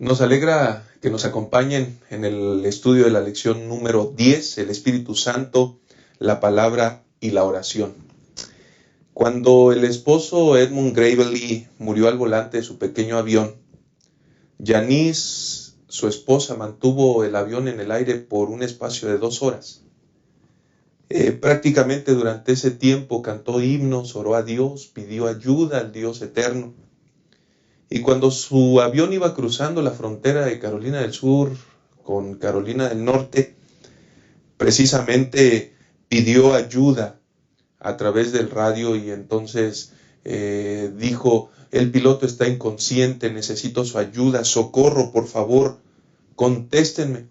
Nos alegra que nos acompañen en el estudio de la lección número 10, el Espíritu Santo, la palabra y la oración. Cuando el esposo Edmund Gravely murió al volante de su pequeño avión, Janice, su esposa, mantuvo el avión en el aire por un espacio de 2 horas. Prácticamente durante ese tiempo cantó himnos, oró a Dios, pidió ayuda al Dios eterno. Y cuando su avión iba cruzando la frontera de Carolina del Sur con Carolina del Norte, precisamente pidió ayuda a través del radio y entonces dijo: el piloto está inconsciente, necesito su ayuda, socorro, por favor, contéstenme.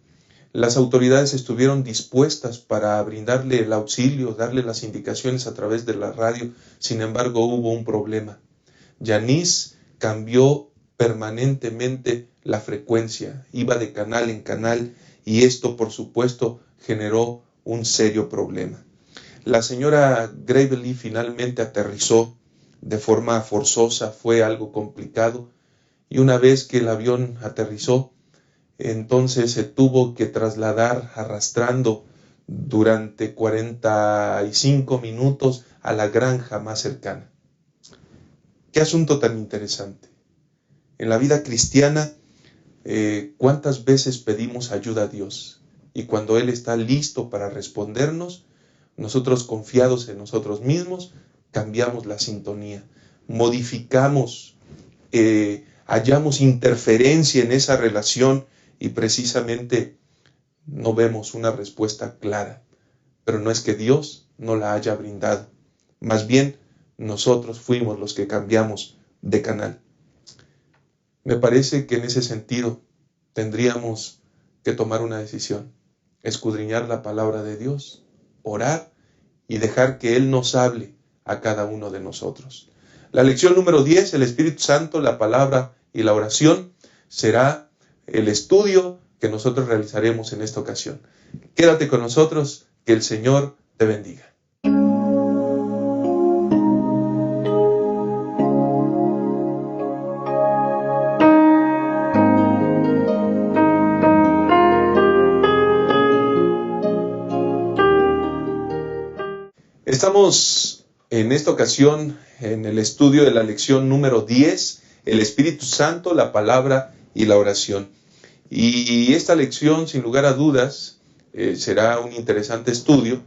Las autoridades estuvieron dispuestas para brindarle el auxilio, darle las indicaciones a través de la radio. Sin embargo, hubo un problema. Janice cambió permanentemente la frecuencia, iba de canal en canal y esto, por supuesto, generó un serio problema. La señora Gravely finalmente aterrizó de forma forzosa, fue algo complicado, y una vez que el avión aterrizó, entonces se tuvo que trasladar arrastrando durante 45 minutos a la granja más cercana. Qué asunto tan interesante. En la vida cristiana, ¿cuántas veces pedimos ayuda a Dios? Y cuando Él está listo para respondernos, nosotros, confiados en nosotros mismos, cambiamos la sintonía, modificamos, hallamos interferencia en esa relación y precisamente no vemos una respuesta clara. Pero no es que Dios no la haya brindado, más bien nosotros fuimos los que cambiamos de canal. Me parece que en ese sentido tendríamos que tomar una decisión, escudriñar la palabra de Dios, orar y dejar que Él nos hable a cada uno de nosotros. La lección número 10, el Espíritu Santo, la palabra y la oración, será el estudio que nosotros realizaremos en esta ocasión. Quédate con nosotros, que el Señor te bendiga. Estamos en esta ocasión en el estudio de la lección número 10, el Espíritu Santo, la palabra y la oración. Y esta lección, sin lugar a dudas, será un interesante estudio,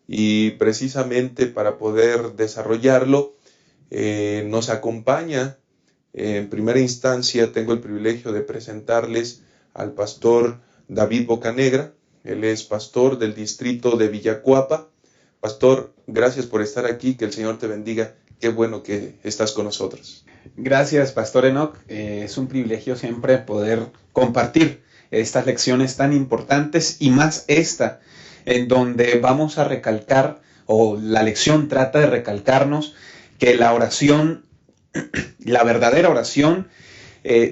y precisamente para poder desarrollarlo nos acompaña en primera instancia. Tengo el privilegio de presentarles al pastor David Bocanegra. Él es pastor del distrito de Villacuapa. Pastor, gracias por estar aquí, que el Señor te bendiga. Qué bueno que estás con nosotros. Gracias, Pastor Enoch. Es un privilegio siempre poder compartir estas lecciones tan importantes, y más esta, en donde vamos a recalcar, o la lección trata de recalcarnos, que la oración, la verdadera oración,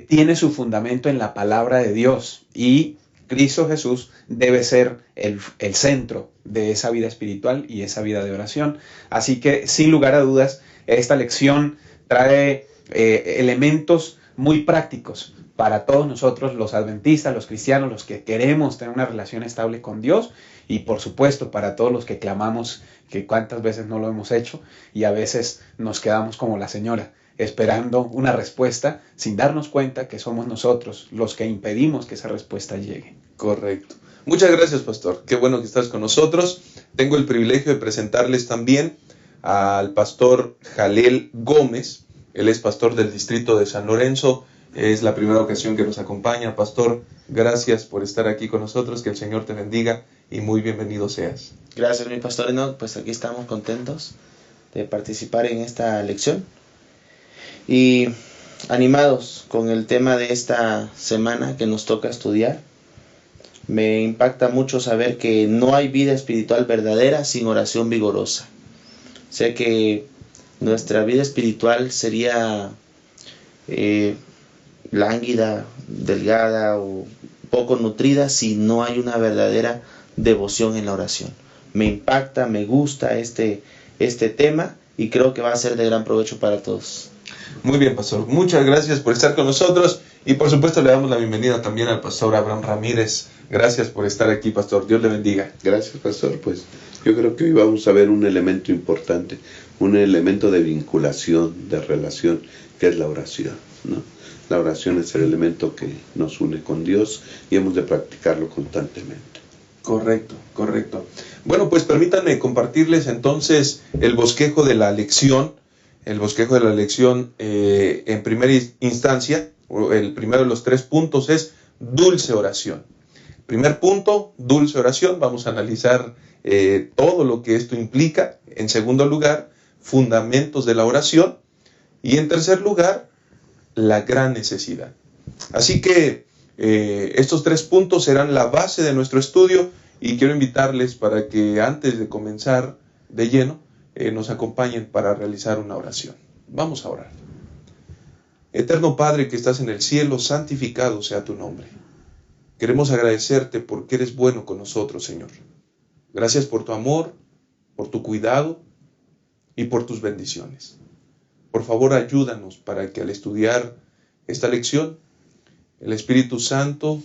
tiene su fundamento en la palabra de Dios, y Cristo Jesús debe ser el centro de esa vida espiritual y esa vida de oración. Así que, sin lugar a dudas, esta lección trae elementos muy prácticos para todos nosotros, los adventistas, los cristianos, los que queremos tener una relación estable con Dios, y por supuesto para todos los que clamamos, que cuántas veces no lo hemos hecho y a veces nos quedamos como la señora, esperando una respuesta sin darnos cuenta que somos nosotros los que impedimos que esa respuesta llegue. Correcto. Muchas gracias, pastor. Qué bueno que estás con nosotros. Tengo el privilegio de presentarles también al pastor Jalel Gómez. Él es pastor del distrito de San Lorenzo. Es la primera ocasión que nos acompaña. Pastor, gracias por estar aquí con nosotros. Que el Señor te bendiga y muy bienvenido seas. Gracias, mi pastor Enoch. Pues aquí estamos contentos de participar en esta lección y animados con el tema de esta semana que nos toca estudiar. Me impacta mucho saber que no hay vida espiritual verdadera sin oración vigorosa. Sé que nuestra vida espiritual sería lánguida, delgada o poco nutrida si no hay una verdadera devoción en la oración. Me impacta, me gusta este tema y creo que va a ser de gran provecho para todos. Muy bien, pastor. Muchas gracias por estar con nosotros. Y por supuesto le damos la bienvenida también al pastor Abraham Ramírez. Gracias por estar aquí, pastor. Dios le bendiga. Gracias, pastor. Pues yo creo que hoy vamos a ver un elemento importante, un elemento de vinculación, de relación, que es la oración, ¿no? La oración es el elemento que nos une con Dios y hemos de practicarlo constantemente. Correcto, correcto. Bueno, pues permítanme compartirles entonces el bosquejo de la lección. El bosquejo de la lección en primera instancia, el primero de los 3 puntos es dulce oración. Primer punto, dulce oración. Vamos a analizar todo lo que esto implica. En segundo lugar, fundamentos de la oración. Y en tercer lugar, la gran necesidad. Así que estos 3 puntos serán la base de nuestro estudio y quiero invitarles para que antes de comenzar de lleno nos acompañen para realizar una oración. Vamos a orar. Eterno Padre que estás en el cielo, santificado sea tu nombre. Queremos agradecerte porque eres bueno con nosotros, Señor. Gracias por tu amor, por tu cuidado y por tus bendiciones. Por favor, ayúdanos para que al estudiar esta lección, el Espíritu Santo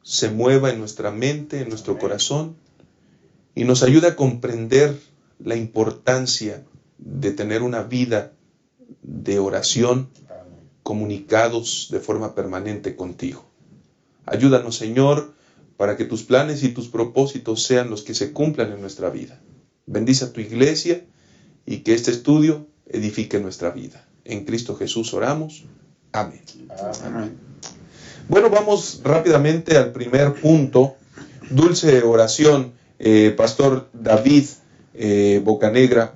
se mueva en nuestra mente, en nuestro corazón, y nos ayude a comprender la importancia de tener una vida de oración, comunicados de forma permanente contigo. Ayúdanos, Señor, para que tus planes y tus propósitos sean los que se cumplan en nuestra vida. Bendice a tu iglesia y que este estudio edifique nuestra vida. En Cristo Jesús oramos. Amén. Amén. Bueno, vamos rápidamente al primer punto. Dulce oración, Pastor David Bocanegra.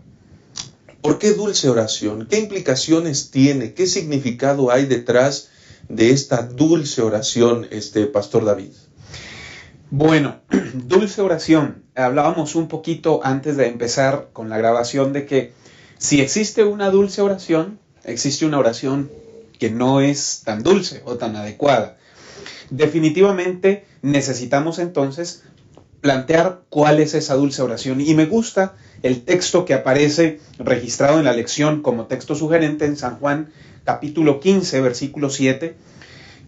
¿Por qué dulce oración? ¿Qué implicaciones tiene? ¿Qué significado hay detrás de esta dulce oración, Pastor David? Bueno, dulce oración. Hablábamos un poquito antes de empezar con la grabación de que si existe una dulce oración, existe una oración que no es tan dulce o tan adecuada. Definitivamente necesitamos entonces plantear cuál es esa dulce oración. Y me gusta el texto que aparece registrado en la lección como texto sugerente en San Juan capítulo 15, versículo 7,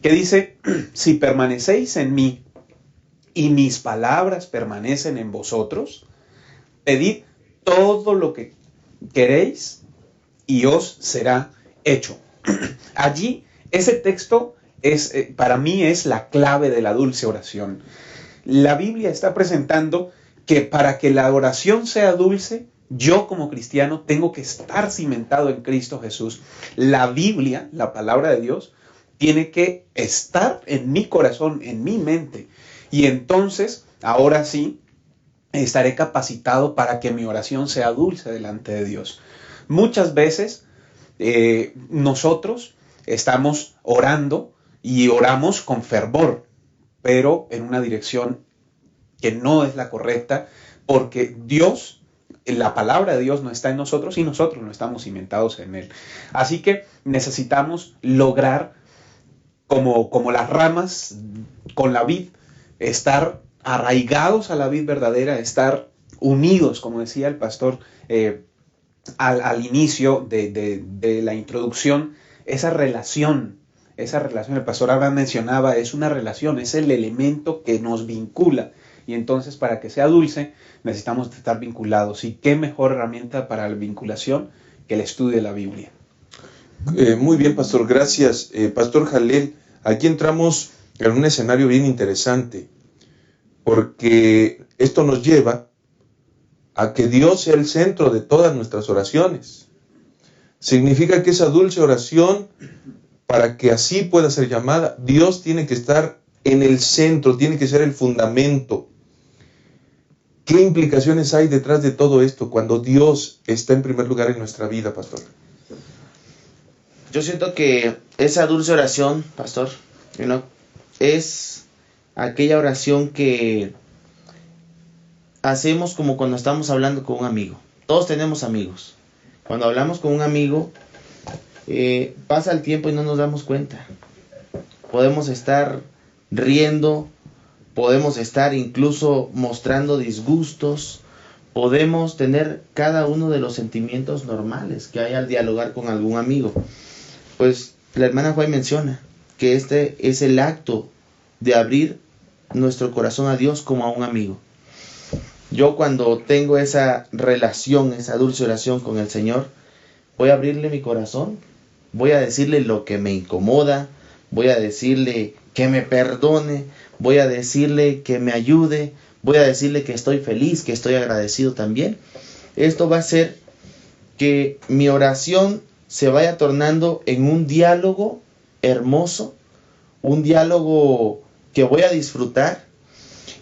que dice: si permanecéis en mí y mis palabras permanecen en vosotros, pedid todo lo que queréis y os será hecho. Allí, ese texto para mí es la clave de la dulce oración. La Biblia está presentando que para que la oración sea dulce, yo como cristiano tengo que estar cimentado en Cristo Jesús. La Biblia, la palabra de Dios, tiene que estar en mi corazón, en mi mente. Y entonces, ahora sí, estaré capacitado para que mi oración sea dulce delante de Dios. Muchas veces nosotros estamos orando y oramos con fervor, pero en una dirección que no es la correcta, porque Dios, la palabra de Dios no está en nosotros y nosotros no estamos cimentados en Él. Así que necesitamos lograr, como las ramas con la vid, estar arraigados a la vid verdadera, estar unidos, como decía el pastor al inicio de la introducción, esa relación, el pastor Abraham mencionaba, es una relación, es el elemento que nos vincula. Y entonces, para que sea dulce, necesitamos estar vinculados. ¿Y qué mejor herramienta para la vinculación que el estudio de la Biblia? Muy bien, pastor, gracias. Pastor Jalel, aquí entramos en un escenario bien interesante, porque esto nos lleva a que Dios sea el centro de todas nuestras oraciones. Significa que esa dulce oración, para que así pueda ser llamada, Dios tiene que estar en el centro, tiene que ser el fundamento. ¿Qué implicaciones hay detrás de todo esto cuando Dios está en primer lugar en nuestra vida, pastor? Yo siento que esa dulce oración, pastor, es aquella oración que hacemos como cuando estamos hablando con un amigo. Todos tenemos amigos. Cuando hablamos con un amigo, pasa el tiempo y no nos damos cuenta. Podemos estar riendo, podemos estar incluso mostrando disgustos, podemos tener cada uno de los sentimientos normales que hay al dialogar con algún amigo. Pues la hermana Juay menciona, que este es el acto de abrir nuestro corazón a Dios como a un amigo. Yo cuando tengo esa relación, esa dulce oración con el Señor, voy a abrirle mi corazón, voy a decirle lo que me incomoda, voy a decirle que me perdone, voy a decirle que me ayude, voy a decirle que estoy feliz, que estoy agradecido también. Esto va a hacer que mi oración se vaya tornando en un diálogo hermoso, un diálogo que voy a disfrutar,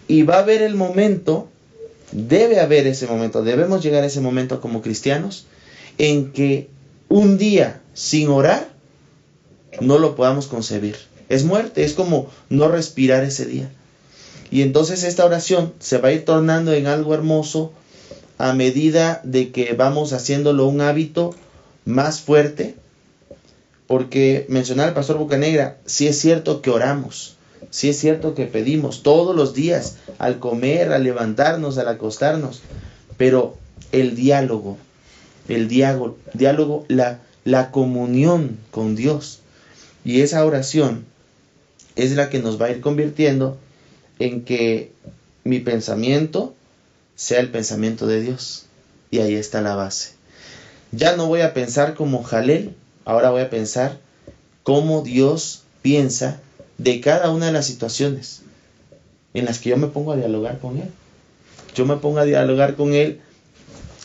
y va a haber el momento, debe haber ese momento, debemos llegar a ese momento como cristianos, en que un día sin orar no lo podamos concebir. Es muerte, es como no respirar ese día. Y entonces esta oración se va a ir tornando en algo hermoso a medida de que vamos haciéndolo un hábito más fuerte, porque mencionaba el pastor Bocanegra, sí es cierto que oramos, sí es cierto que pedimos todos los días, al comer, al levantarnos, al acostarnos, pero el diálogo, la comunión con Dios, y esa oración es la que nos va a ir convirtiendo en que mi pensamiento sea el pensamiento de Dios, y ahí está la base. Ya no voy a pensar como Jalel, ahora voy a pensar cómo Dios piensa de cada una de las situaciones en las que yo me pongo a dialogar con Él. Yo me pongo a dialogar con Él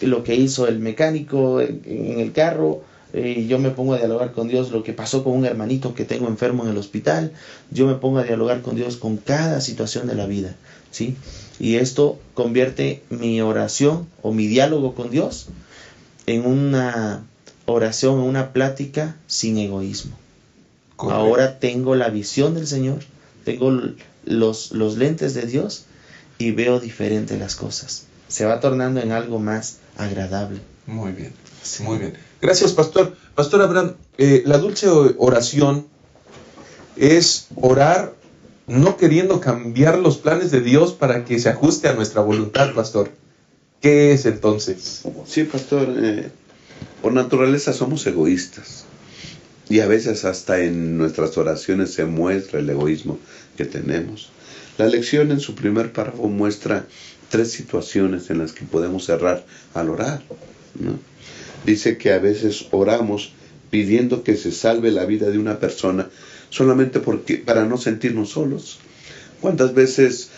lo que hizo el mecánico en el carro, yo me pongo a dialogar con Dios lo que pasó con un hermanito que tengo enfermo en el hospital, yo me pongo a dialogar con Dios con cada situación de la vida, ¿sí? Y esto convierte mi oración o mi diálogo con Dios en una oración, en una plática sin egoísmo. Correcto. Ahora tengo la visión del Señor, tengo los lentes de Dios y veo diferente las cosas. Se va tornando en algo más agradable. Muy bien, sí. Muy bien. Gracias, pastor. Pastor Abraham, la dulce oración es orar no queriendo cambiar los planes de Dios para que se ajuste a nuestra voluntad, pastor. ¿Qué es entonces? Sí, pastor, por naturaleza somos egoístas. Y a veces hasta en nuestras oraciones se muestra el egoísmo que tenemos. La lección en su primer párrafo muestra 3 situaciones en las que podemos errar al orar, ¿no? Dice que a veces oramos pidiendo que se salve la vida de una persona solamente para no sentirnos solos. ¿Cuántas veces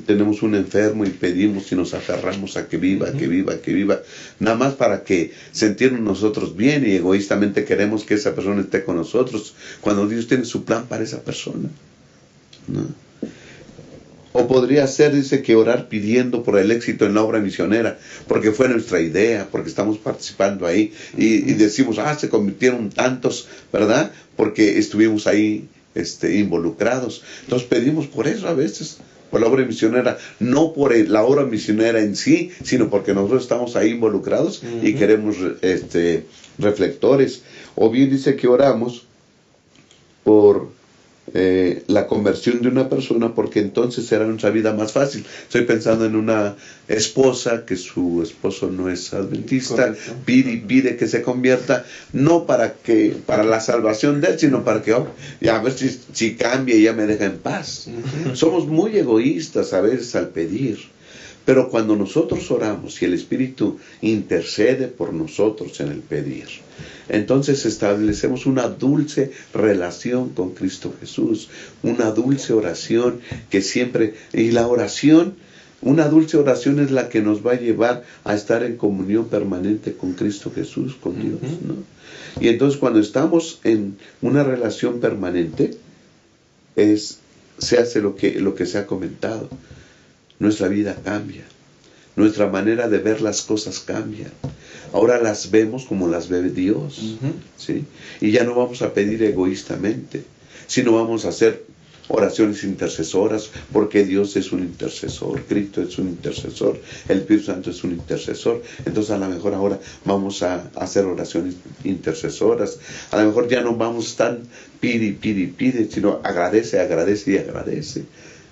tenemos un enfermo y pedimos y nos aferramos a que viva, que viva, que viva, nada más para que sentirnos nosotros bien, y egoístamente queremos que esa persona esté con nosotros cuando Dios tiene su plan para esa persona, ¿no? O podría ser, dice, que orar pidiendo por el éxito en la obra misionera, porque fue nuestra idea, porque estamos participando ahí, y decimos, se convirtieron tantos, ¿verdad? Porque estuvimos ahí involucrados. Entonces pedimos por eso a veces, por la obra misionera, no por la obra misionera en sí, sino porque nosotros estamos ahí involucrados y queremos reflectores. O bien dice que oramos por la conversión de una persona, porque entonces será nuestra vida más fácil. Estoy pensando en una esposa que su esposo no es adventista, pide que se convierta, no para la salvación de él, sino para que a ver si cambia y ya me deja en paz. Somos muy egoístas a veces al pedir, pero cuando nosotros oramos y el Espíritu intercede por nosotros en el pedir, entonces establecemos una dulce relación con Cristo Jesús, una dulce oración que siempre, y la oración, una dulce oración es la que nos va a llevar a estar en comunión permanente con Cristo Jesús, con Dios, ¿no? Y entonces cuando estamos en una relación permanente, se hace lo que se ha comentado. Nuestra vida cambia, nuestra manera de ver las cosas cambia. Ahora las vemos como las ve Dios, ¿sí? Y ya no vamos a pedir egoístamente, sino vamos a hacer oraciones intercesoras, porque Dios es un intercesor, Cristo es un intercesor, el Espíritu Santo es un intercesor. Entonces a lo mejor ahora vamos a hacer oraciones intercesoras. A lo mejor ya no vamos a estar pide, sino agradece y agradece.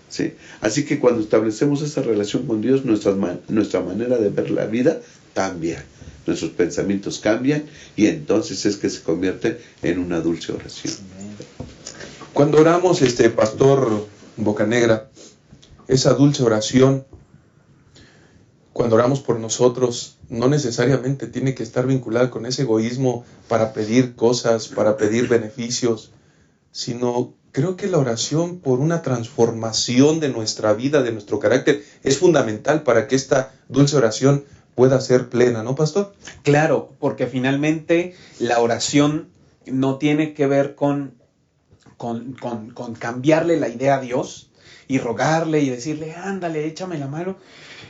¿Sí? Así que cuando establecemos esa relación con Dios, nuestra manera de ver la vida cambia, nuestros pensamientos cambian, y entonces es que se convierte en una dulce oración. Cuando oramos, Pastor Bocanegra, esa dulce oración, cuando oramos por nosotros, no necesariamente tiene que estar vinculada con ese egoísmo para pedir cosas, para pedir beneficios, sino creo que la oración por una transformación de nuestra vida, de nuestro carácter, es fundamental para que esta dulce oración pueda ser plena, ¿no, Pastor? Claro, porque finalmente la oración no tiene que ver con cambiarle la idea a Dios y rogarle y decirle, ándale, échame la mano.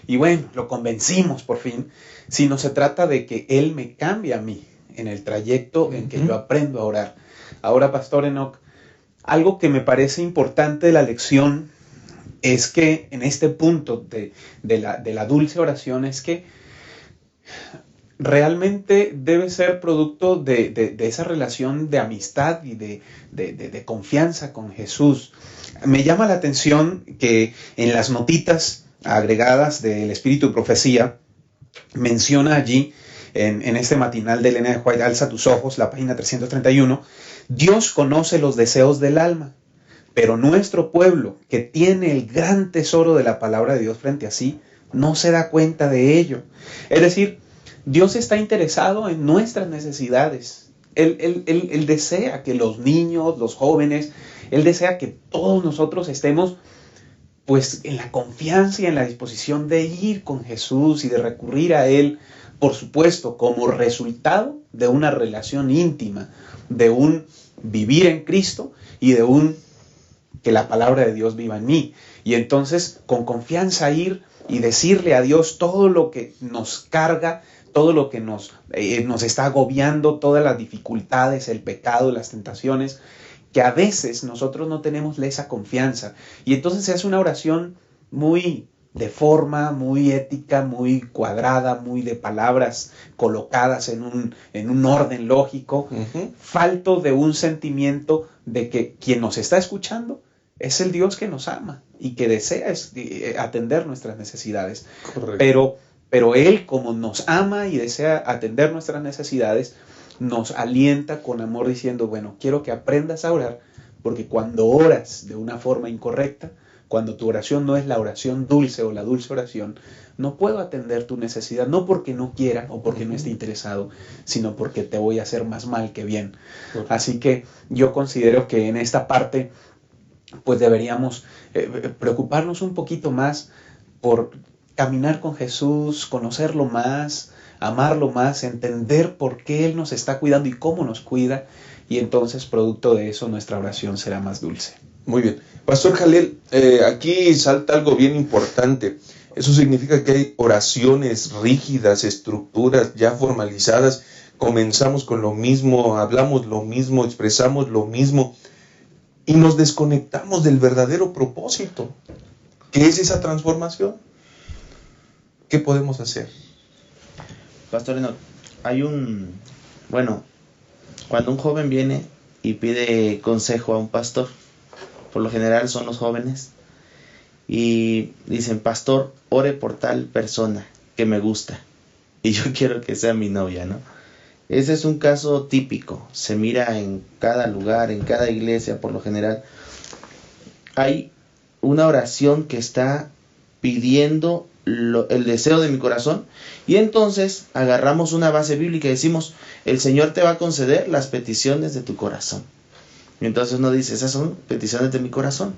Y bueno, lo convencimos por fin, sino se trata de que Él me cambie a mí en el trayecto en que yo aprendo a orar. Ahora, Pastor Enoch, algo que me parece importante de la lección es que en este punto de la dulce oración es que realmente debe ser producto de esa relación de amistad y de confianza con Jesús. Me llama la atención que en las notitas agregadas del Espíritu y Profecía menciona allí, en este matinal de Elena de White, Alza tus ojos, la página 331, Dios conoce los deseos del alma, pero nuestro pueblo, que tiene el gran tesoro de la palabra de Dios frente a sí, no se da cuenta de ello. Es decir, Dios está interesado en nuestras necesidades. Él desea que los niños, los jóvenes, Él desea que todos nosotros estemos pues en la confianza y en la disposición de ir con Jesús y de recurrir a Él, por supuesto, como resultado de una relación íntima, de un vivir en Cristo y de un que la palabra de Dios viva en mí. Y entonces, con confianza ir y decirle a Dios todo lo que nos carga, todo lo que nos está agobiando, todas las dificultades, el pecado, las tentaciones, que a veces nosotros no tenemos esa confianza. Y entonces se hace una oración muy de forma, muy ética, muy cuadrada, muy de palabras colocadas en un orden lógico, falto de un sentimiento de que quien nos está escuchando es el Dios que nos ama y que desea atender nuestras necesidades. Correcto. Pero Él, como nos ama y desea atender nuestras necesidades, nos alienta con amor diciendo, bueno, quiero que aprendas a orar, porque cuando oras de una forma incorrecta, cuando tu oración no es la oración dulce o la dulce oración, no puedo atender tu necesidad, no porque no quiera o porque no esté interesado, sino porque te voy a hacer más mal que bien. Así que yo considero que en esta parte pues deberíamos preocuparnos un poquito más por caminar con Jesús, conocerlo más, amarlo más, entender por qué Él nos está cuidando y cómo nos cuida, y entonces producto de eso nuestra oración será más dulce. Muy bien. Pastor Jalel, aquí salta algo bien importante. Eso significa que hay oraciones rígidas, estructuras ya formalizadas. Comenzamos con lo mismo, hablamos lo mismo, expresamos lo mismo y nos desconectamos del verdadero propósito, que es esa transformación. ¿Qué podemos hacer? Pastor Enoch, cuando un joven viene y pide consejo a un pastor, por lo general son los jóvenes, y dicen, pastor, ore por tal persona que me gusta, y yo quiero que sea mi novia, ¿no? Ese es un caso típico, se mira en cada lugar, en cada iglesia, por lo general. Hay una oración que está pidiendo el deseo de mi corazón, y entonces agarramos una base bíblica y decimos, el Señor te va a conceder las peticiones de tu corazón. Y entonces uno dice, esas son peticiones de mi corazón.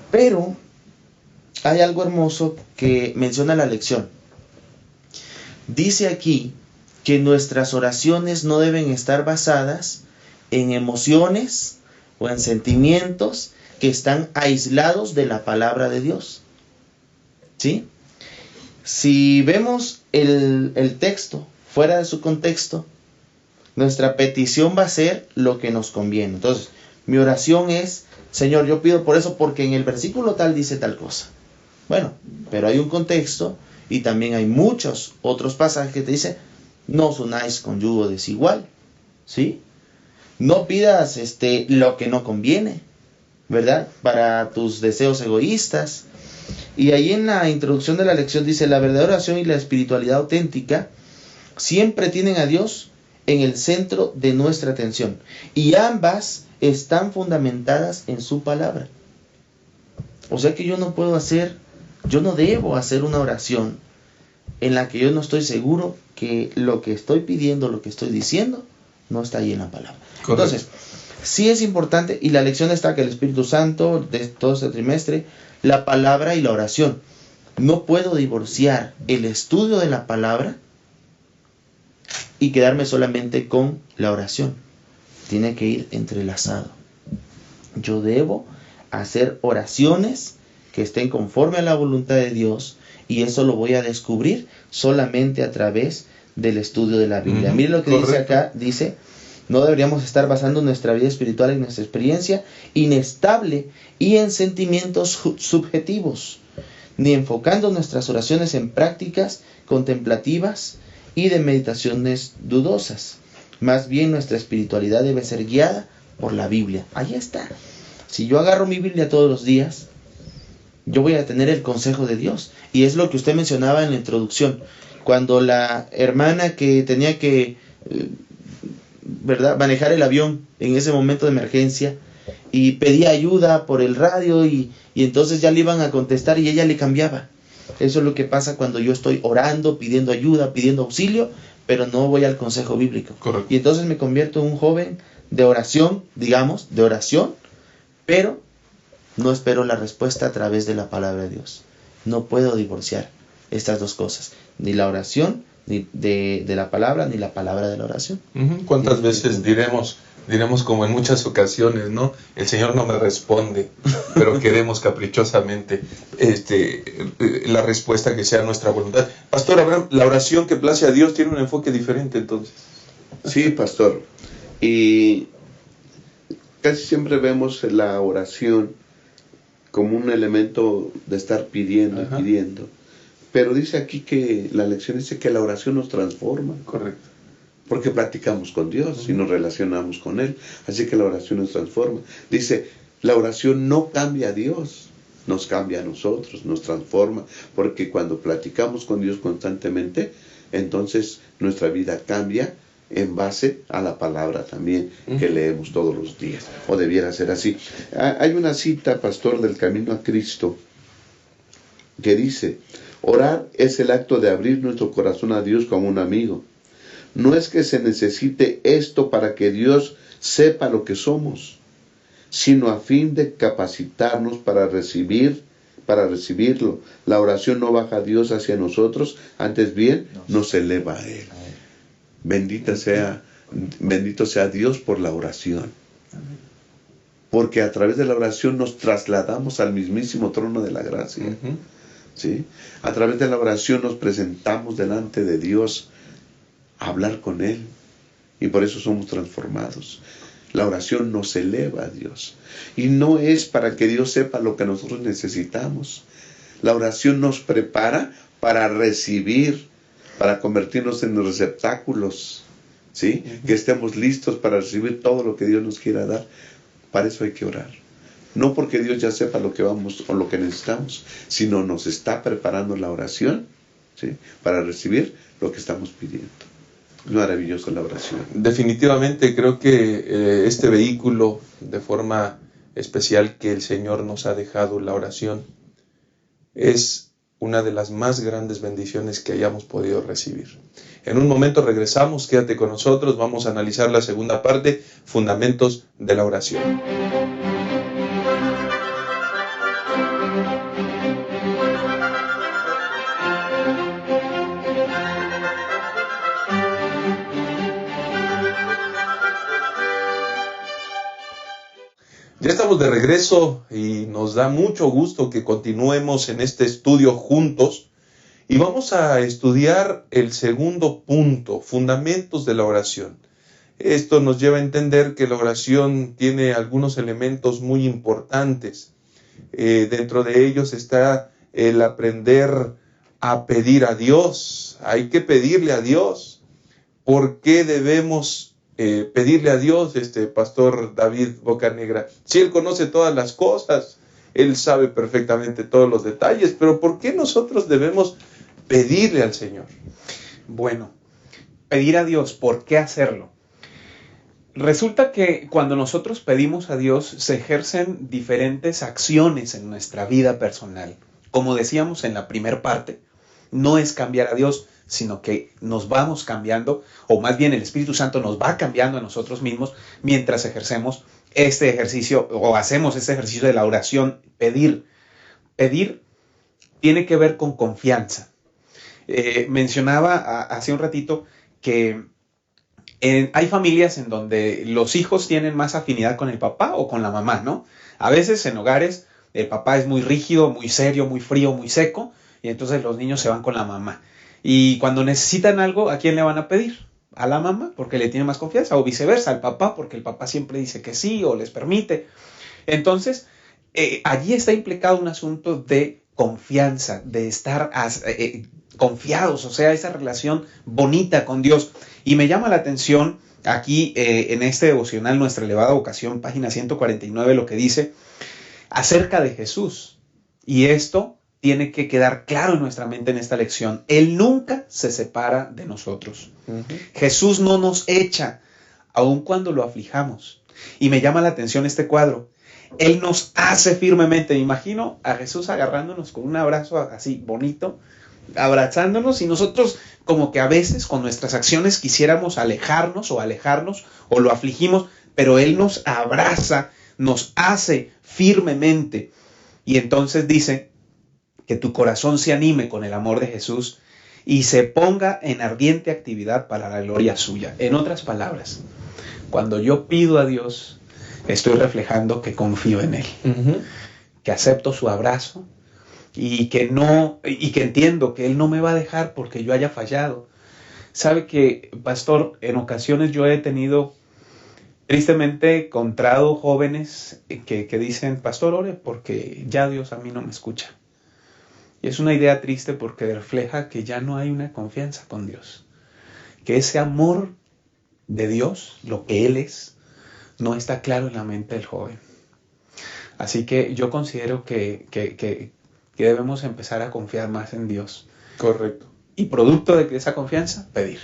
Pero hay algo hermoso que menciona la lección. Dice aquí que nuestras oraciones no deben estar basadas en emociones o en sentimientos que están aislados de la palabra de Dios. ¿Sí? Si vemos el texto fuera de su contexto, nuestra petición va a ser lo que nos conviene. Entonces, mi oración es, Señor, yo pido por eso porque en el versículo tal dice tal cosa. Bueno, pero hay un contexto y también hay muchos otros pasajes que te dicen, no os unáis con yugo desigual, ¿sí? No pidas lo que no conviene, ¿verdad? Para tus deseos egoístas. Y ahí en la introducción de la lección dice, la verdadera oración y la espiritualidad auténtica siempre tienen a Dios en el centro de nuestra atención. Y ambas están fundamentadas en su palabra. O sea que yo no debo hacer una oración en la que yo no estoy seguro que lo que estoy pidiendo, lo que estoy diciendo, no está ahí en la palabra. Correcto. Entonces, sí es importante, y la lección está que el Espíritu Santo de todo este trimestre, la palabra y la oración. No puedo divorciar el estudio de la palabra y quedarme solamente con la oración. Tiene que ir entrelazado. Yo debo hacer oraciones que estén conforme a la voluntad de Dios, y eso lo voy a descubrir solamente a través del estudio de la Biblia. Uh-huh. Mire lo que Correcto. dice acá, dice: no deberíamos estar basando nuestra vida espiritual en nuestra experiencia inestable y en sentimientos subjetivos, ni enfocando nuestras oraciones en prácticas contemplativas y de meditaciones dudosas. Más bien nuestra espiritualidad debe ser guiada por la Biblia. Ahí está. Si yo agarro mi Biblia todos los días, yo voy a tener el consejo de Dios. Y es lo que usted mencionaba en la introducción. Cuando la hermana que tenía que manejar el avión en ese momento de emergencia y pedía ayuda por el radio y entonces ya le iban a contestar y ella le cambiaba. Eso es lo que pasa cuando yo estoy orando, pidiendo ayuda, pidiendo auxilio, pero no voy al consejo bíblico. Correcto. Y entonces me convierto en un joven de oración, pero no espero la respuesta a través de la palabra de Dios. No puedo divorciar estas dos cosas, ni la oración ni de la palabra, ni la palabra de la oración. Uh-huh. ¿Cuántas veces diremos como en muchas ocasiones, ¿no? El Señor no me responde, pero queremos caprichosamente la respuesta que sea nuestra voluntad. Pastor Abraham, la oración que place a Dios tiene un enfoque diferente entonces. Sí, pastor. Y casi siempre vemos la oración como un elemento de estar pidiendo y pidiendo. Pero dice aquí que la lección dice que la oración nos transforma. Correcto. Porque platicamos con Dios y nos relacionamos con Él. Así que la oración nos transforma. Dice, la oración no cambia a Dios, nos cambia a nosotros, nos transforma. Porque cuando platicamos con Dios constantemente, entonces nuestra vida cambia en base a la palabra también que leemos todos los días. O debiera ser así. Hay una cita, pastor, del Camino a Cristo, que dice: orar es el acto de abrir nuestro corazón a Dios como un amigo. No es que se necesite esto para que Dios sepa lo que somos, sino a fin de capacitarnos para recibirlo. La oración no baja a Dios hacia nosotros, antes bien nos eleva a Él. Bendito sea Dios por la oración. Porque a través de la oración nos trasladamos al mismísimo trono de la gracia. Uh-huh. ¿Sí? A través de la oración nos presentamos delante de Dios a hablar con Él, y por eso somos transformados. La oración nos eleva a Dios, y no es para que Dios sepa lo que nosotros necesitamos. La oración nos prepara para recibir, para convertirnos en receptáculos, ¿sí? Que estemos listos para recibir todo lo que Dios nos quiera dar. Para eso hay que orar. No porque Dios ya sepa lo que vamos o lo que necesitamos, sino nos está preparando la oración, ¿sí? Para recibir lo que estamos pidiendo. Maravilloso la oración. Definitivamente creo que este vehículo, de forma especial que el Señor nos ha dejado, la oración, es una de las más grandes bendiciones que hayamos podido recibir. En un momento regresamos, quédate con nosotros, vamos a analizar la segunda parte, fundamentos de la oración. Ya estamos de regreso y nos da mucho gusto que continuemos en este estudio juntos y vamos a estudiar el segundo punto, fundamentos de la oración. Esto nos lleva a entender que la oración tiene algunos elementos muy importantes. Dentro de ellos está el aprender a pedir a Dios. Hay que pedirle a Dios. ¿Por qué debemos pedirle a Dios, pastor David Bocanegra? Si Él conoce todas las cosas, Él sabe perfectamente todos los detalles, pero ¿por qué nosotros debemos pedirle al Señor? Bueno, pedir a Dios, ¿por qué hacerlo? Resulta que cuando nosotros pedimos a Dios, se ejercen diferentes acciones en nuestra vida personal. Como decíamos en la primera parte, no es cambiar a Dios, sino que nos vamos cambiando, o más bien el Espíritu Santo nos va cambiando a nosotros mismos mientras ejercemos este ejercicio, o hacemos este ejercicio de la oración. Pedir tiene que ver con confianza. Mencionaba hace un ratito que hay familias en donde los hijos tienen más afinidad con el papá o con la mamá, ¿no? A veces en hogares el papá es muy rígido, muy serio, muy frío, muy seco, y entonces los niños se van con la mamá. Y cuando necesitan algo, ¿a quién le van a pedir? A la mamá, porque le tiene más confianza, o viceversa, al papá, porque el papá siempre dice que sí o les permite. Entonces, allí está implicado un asunto de confianza, de estar confiados, o sea, esa relación bonita con Dios. Y me llama la atención aquí en este devocional, Nuestra elevada vocación, página 149, lo que dice acerca de Jesús. Y esto tiene que quedar claro en nuestra mente en esta lección. Él nunca se separa de nosotros. Jesús no nos echa, aun cuando lo aflijamos. Y me llama la atención este cuadro. Él nos hace firmemente. Me imagino a Jesús agarrándonos con un abrazo así bonito, abrazándonos, y nosotros como que a veces con nuestras acciones quisiéramos alejarnos o lo afligimos, pero Él nos abraza, nos hace firmemente. Y entonces dice que tu corazón se anime con el amor de Jesús y se ponga en ardiente actividad para la gloria suya. En otras palabras, cuando yo pido a Dios, estoy reflejando que confío en Él, que acepto su abrazo, y que entiendo que Él no me va a dejar porque yo haya fallado. Sabe que, pastor, en ocasiones yo he tenido, tristemente, encontrado jóvenes que dicen, pastor, ore porque ya Dios a mí no me escucha. Y es una idea triste porque refleja que ya no hay una confianza con Dios, que ese amor de Dios, lo que Él es, no está claro en la mente del joven. Así que yo considero que debemos empezar a confiar más en Dios. Correcto. Y producto de esa confianza, pedir.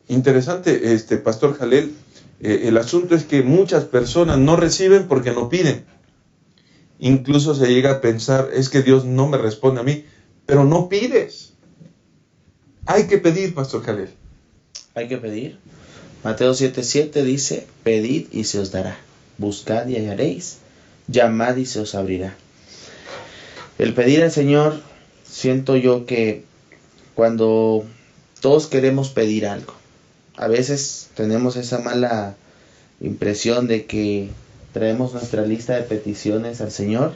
Interesante, Pastor Jalel. El asunto es que muchas personas no reciben porque no piden. Incluso se llega a pensar, es que Dios no me responde a mí, pero no pides. Hay que pedir, Pastor Jalel. Hay que pedir. Mateo 7:7 dice, pedid y se os dará, buscad y hallaréis, llamad y se os abrirá. El pedir al Señor, siento yo que cuando todos queremos pedir algo, a veces tenemos esa mala impresión de que traemos nuestra lista de peticiones al Señor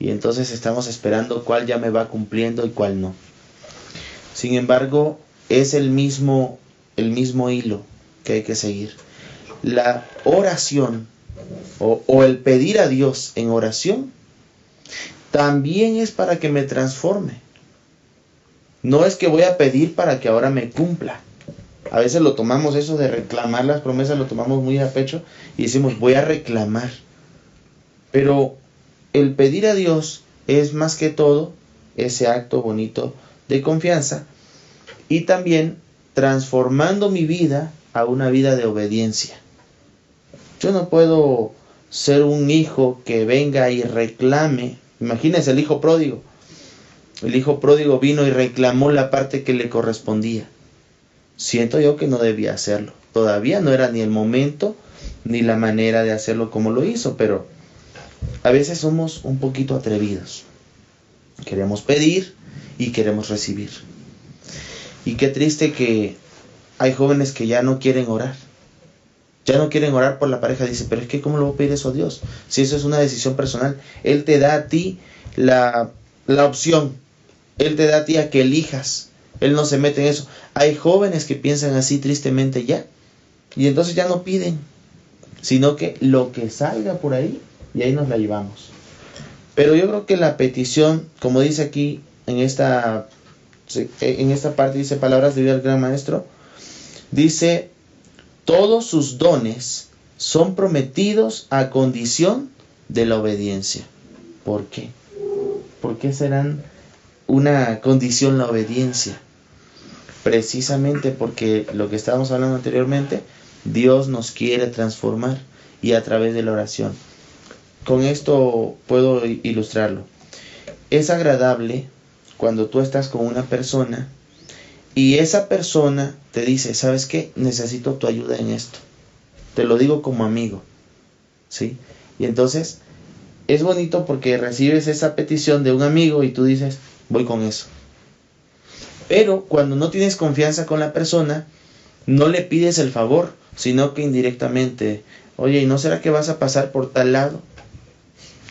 y entonces estamos esperando cuál ya me va cumpliendo y cuál no. Sin embargo, es el mismo hilo que hay que seguir. La oración o el pedir a Dios en oración también es para que me transforme. No es que voy a pedir para que ahora me cumpla. A veces lo tomamos eso de reclamar las promesas, lo tomamos muy a pecho y decimos voy a reclamar. Pero el pedir a Dios es más que todo ese acto bonito de confianza y también transformando mi vida a una vida de obediencia. Yo no puedo ser un hijo que venga y reclame. Imagínense el hijo pródigo. El hijo pródigo vino y reclamó la parte que le correspondía. Siento yo que no debía hacerlo. Todavía no era ni el momento ni la manera de hacerlo como lo hizo, pero a veces somos un poquito atrevidos. Queremos pedir y queremos recibir. Y qué triste que hay jóvenes que ya no quieren orar. Ya no quieren orar por la pareja. Dice, pero es que ¿cómo le voy a pedir eso a Dios? Si eso es una decisión personal. Él te da a ti la opción. Él te da a ti a que elijas. Él no se mete en eso. Hay jóvenes que piensan así tristemente ya. Y entonces ya no piden. Sino que lo que salga por ahí, y ahí nos la llevamos. Pero yo creo que la petición, como dice aquí en esta parte, dice palabras de vida del gran maestro, dice, todos sus dones son prometidos a condición de la obediencia. ¿Por qué? ¿Por qué serán una condición la obediencia? precisamente porque lo que estábamos hablando anteriormente, Dios nos quiere transformar y a través de la oración. Con esto puedo ilustrarlo. Es agradable cuando tú estás con una persona y esa persona te dice, ¿sabes qué? Necesito tu ayuda en esto. Te lo digo como amigo, ¿sí? Y entonces es bonito porque recibes esa petición de un amigo y tú dices, voy con eso. Pero cuando no tienes confianza con la persona, no le pides el favor, sino que indirectamente, oye, ¿y no será que vas a pasar por tal lado?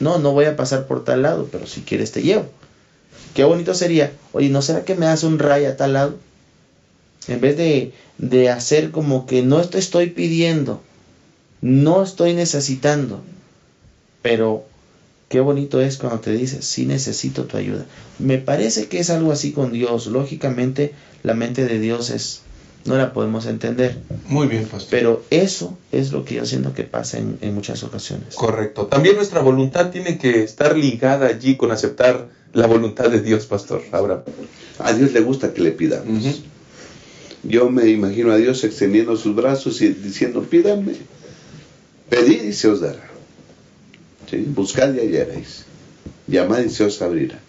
No, no voy a pasar por tal lado, pero si quieres te llevo. Qué bonito sería, oye, ¿no será que me das un ray a tal lado? En vez de hacer como que no te estoy pidiendo, no estoy necesitando, pero qué bonito es cuando te dices, sí necesito tu ayuda. Me parece que es algo así con Dios. Lógicamente, la mente de Dios no la podemos entender. Muy bien, pastor. Pero eso es lo que yo siento que pasa en muchas ocasiones. Correcto. También nuestra voluntad tiene que estar ligada allí con aceptar la voluntad de Dios, pastor Abraham. A Dios le gusta que le pidamos. Yo me imagino a Dios extendiendo sus brazos y diciendo, pídanme, pedid y se os dará. ¿Sí? Buscad y hallaréis, llamad y se os abrirá.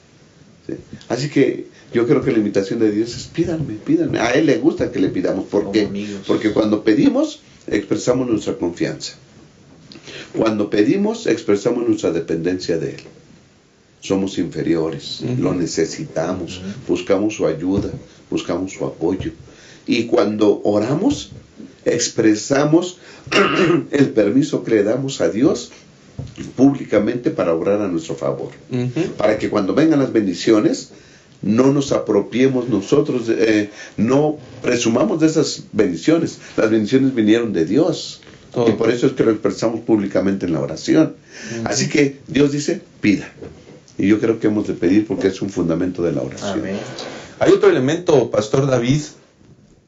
¿Sí? Así que yo creo que la invitación de Dios es pídanme. A Él le gusta que le pidamos. ¿Por qué? Porque cuando pedimos, expresamos nuestra confianza. Cuando pedimos, expresamos nuestra dependencia de Él. Somos inferiores, lo necesitamos, buscamos su ayuda, buscamos su apoyo. Y cuando oramos, expresamos el permiso que le damos a Dios públicamente para obrar a nuestro favor. Para que cuando vengan las bendiciones, no nos apropiemos nosotros, no presumamos de esas bendiciones. Las bendiciones vinieron de Dios. Y por eso es que lo expresamos públicamente en la oración. Así que Dios dice, pida. Y yo creo que hemos de pedir porque es un fundamento de la oración. Amén. Hay otro elemento, pastor David,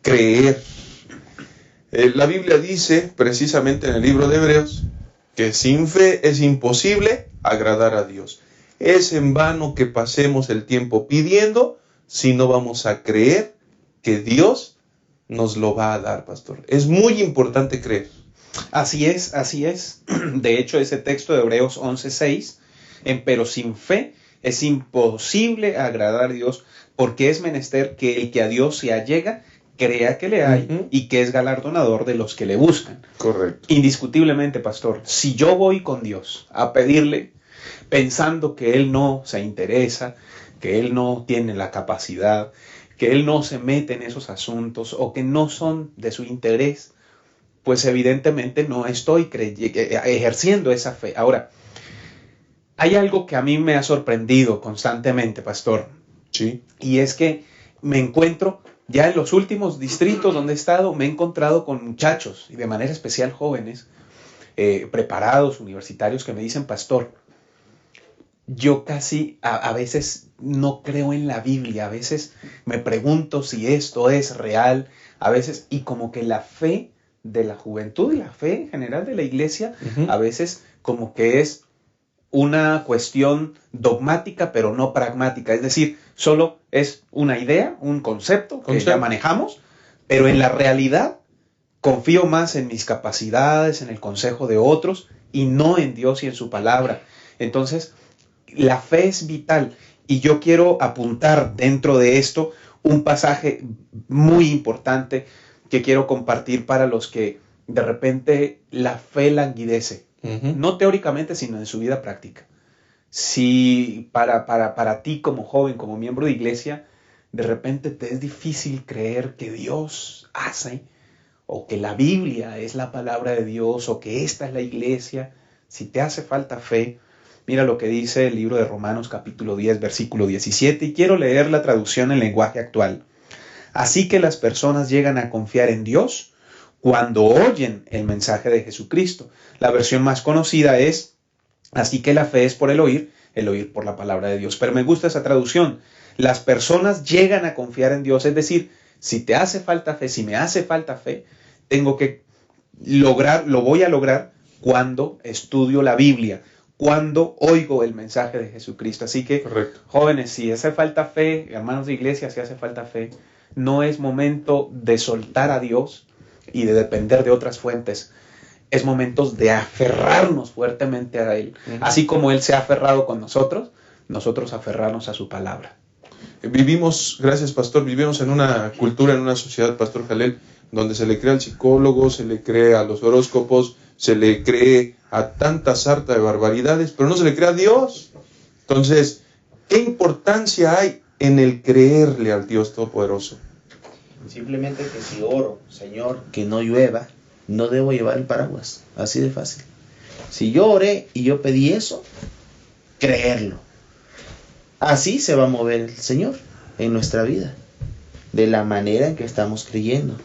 creer. La Biblia dice, precisamente en el libro de Hebreos, que sin fe es imposible agradar a Dios. Es en vano que pasemos el tiempo pidiendo si no vamos a creer que Dios nos lo va a dar, pastor. Es muy importante creer. Así es, así es. De hecho, ese texto de Hebreos 11:6, pero sin fe es imposible agradar a Dios, porque es menester que el que a Dios se allega crea que le hay y que es galardonador de los que le buscan. Correcto. Indiscutiblemente, pastor, si yo voy con Dios a pedirle pensando que Él no se interesa, que Él no tiene la capacidad, que Él no se mete en esos asuntos o que no son de su interés, pues evidentemente no estoy ejerciendo esa fe. Ahora, hay algo que a mí me ha sorprendido constantemente, pastor. Sí. Y es que me encuentro, ya en los últimos distritos donde he estado, me he encontrado con muchachos, y de manera especial jóvenes, preparados, universitarios, que me dicen, pastor, yo casi a veces no creo en la Biblia, a veces me pregunto si esto es real, a veces, y como que la fe de la juventud y la fe en general de la iglesia, a veces como que es una cuestión dogmática pero no pragmática, es decir, solo es una idea, un concepto que ya manejamos, pero en la realidad confío más en mis capacidades, en el consejo de otros y no en Dios y en su palabra. Entonces, la fe es vital y yo quiero apuntar dentro de esto un pasaje muy importante que quiero compartir para los que de repente la fe languidece. No teóricamente, sino en su vida práctica. Si para ti como joven, como miembro de iglesia, de repente te es difícil creer que Dios hace, o que la Biblia es la palabra de Dios, o que esta es la iglesia, si te hace falta fe, mira lo que dice el libro de Romanos capítulo 10, versículo 17, y quiero leer la traducción en lenguaje actual. Así que las personas llegan a confiar en Dios cuando oyen el mensaje de Jesucristo. La versión más conocida es, así que la fe es por el oír por la palabra de Dios. Pero me gusta esa traducción. Las personas llegan a confiar en Dios, es decir, si te hace falta fe, si me hace falta fe, tengo que lo voy a lograr cuando estudio la Biblia, cuando oigo el mensaje de Jesucristo. Así que, correcto, jóvenes, si hace falta fe, hermanos de iglesia, si hace falta fe, no es momento de soltar a Dios y de depender de otras fuentes. Es momentos de aferrarnos fuertemente a Él. Así como Él se ha aferrado con nosotros aferrarnos a su palabra. Vivimos, gracias pastor, vivimos en una cultura, en una sociedad, pastor Jalel, donde se le cree al psicólogo, se le cree a los horóscopos, se le cree a tanta sarta de barbaridades, pero no se le cree a Dios. Entonces, ¿qué importancia hay en el creerle al Dios Todopoderoso? Simplemente que si oro, Señor, que no llueva, no debo llevar el paraguas. Así de fácil. Si yo oré y yo pedí eso, creerlo. Así se va a mover el Señor en nuestra vida, de la manera en que estamos creyendo.